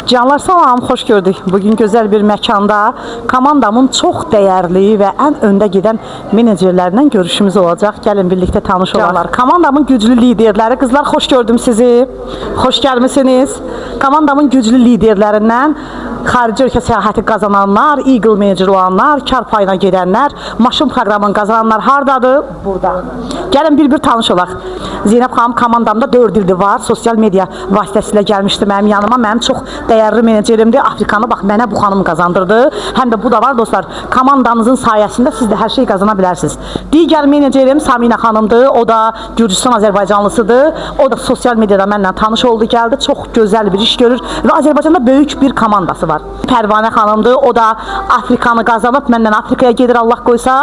Canlar salam, xoş gördük. Bugün gözəl bir məkanda komandamın çox dəyərli və ən öndə gedən menecerlərindən görüşümüz olacaq. Gəlin birlikte tanış olaq. Canlar, komandamın güclü liderləri, qızlar xoş gördüm sizi. Xoş gəlmisiniz. Komandamın güclü liderlərindən xarici ölkə səyahəti qazananlar, Eagle Manager olanlar, kar payına gedənlər, maşın proqramını qazananlar hardadır? Burada. Gəlin bir tanış olaq. Zeynəb xanım komandamda 4 ildir var. Sosial media vasitəsilə gəlmişdi mənim yanıma. Mənim çox dəyərli menecerimdir. Afrikanı bax mənə bu xanım qazandırdı. Həm də bu da var dostlar. Komandanızın sayəsində siz də hər şey qazana bilərsiniz. Digər menecerim Samina xanımdır. O da Gürcüstan Azərbaycanlısıdır. O da sosial mediada mənlə tanış oldu, gəldi. Çox gözəl bir iş görür və Azərbaycanda böyük bir komandası var. Pərvanə xanımdır. O da Afrikanı qazanıb məndən Afrikaya gedir Allah qoysa.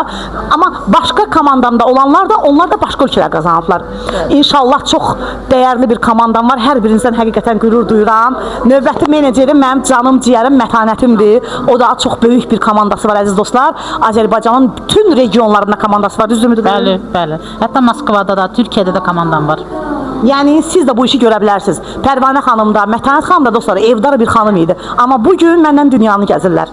Amma başqa komandamda olanlar da onlar da başqa ölkələr qazanıblar. İnşallah çox dəyərli bir komandam var. Hər birinizdən həqiqətən qürur duyuram. Növbəti menecerim mənim canım, ciyərim, mətanətimdir. O da çox böyük bir komandası var əziz dostlar. Azərbaycanın bütün regionlarında komandası var. Düzdürmü? Bəli, bəli. Hətta Moskvada da, Türkiyədə də komandam var. Yəni siz də bu işi görə bilərsiniz. Pərvanə xanım da, Mətanət xanım da dostlar evdar bir xanım idi. Amma bugün məndən dünyanı gəzirlər.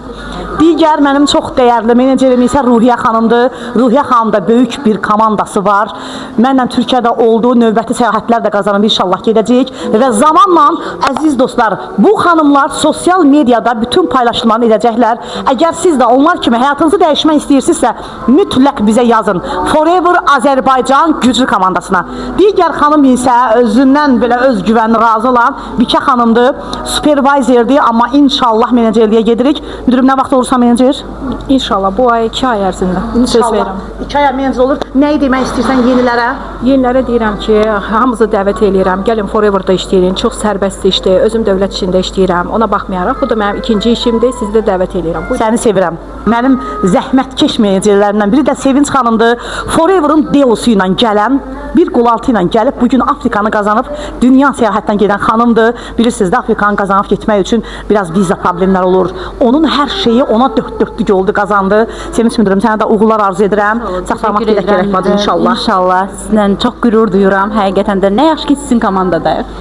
Digər mənim çox dəyərli menecerim isə Ruhiyyə xanımdır. Ruhiyyə xanımda böyük bir komandası var. Mənlə Türkiyədə olduğu növbəti səyahətlər də qazanıb inşallah gedəcək. Və zamanla əziz dostlar, bu xanımlar sosial mediada bütün paylaşımlarını edəcəklər. Əgər siz də onlar kimi həyatınızı dəyişmək istəyirsinizsə, mütləq bizə yazın. Forever Azərbaycan güclü komandasına. Digər xanım isə özündən belə özgüvənli razı olan Bikə xanımdır. Supervisordir, amma inşallah menecerliyə gedirik. Müdürüm nə vaxt olursa menecer? İnşallah bu ay 2 ay ərzində söz verirəm. 2 ay menecer olur. Nə demək istəyirsən yenilərə? Yenilərə deyirəm ki, hamınızı dəvət edirəm. Gəlin Forever-da işləyin. Çox sərbəst işdir. Özüm dövlət işində işləyirəm. Ona baxmayaraq bu da mənim ikinci işimdir. Sizi də dəvət edirəm. Səni sevirəm. Mənim zəhmətkeş menecerlərimdən biri də Sevinç xanımdır. Forever-ın deosu ilə gələn, bir qolaltı ilə gəlib bugün Afrikanı qazanıb dünya səyahətdən gedən xanımdır. Bilirsiniz də Afrikanı qazanıb getmək üçün biraz viza problemlər olur. Onun hər şeyi ona dörtlük oldu, qazandı. Sevinç müdürüm, sənə də uğurlar arzu edirəm. Saxlamaq gərək var inşallah. İnşallah. Sizlə çox qürur duyuram. Həqiqətən də nə yaxşı ki sizin komandadayıq.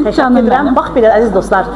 Təşəkkür edirəm. Bax belə əziz dostlar.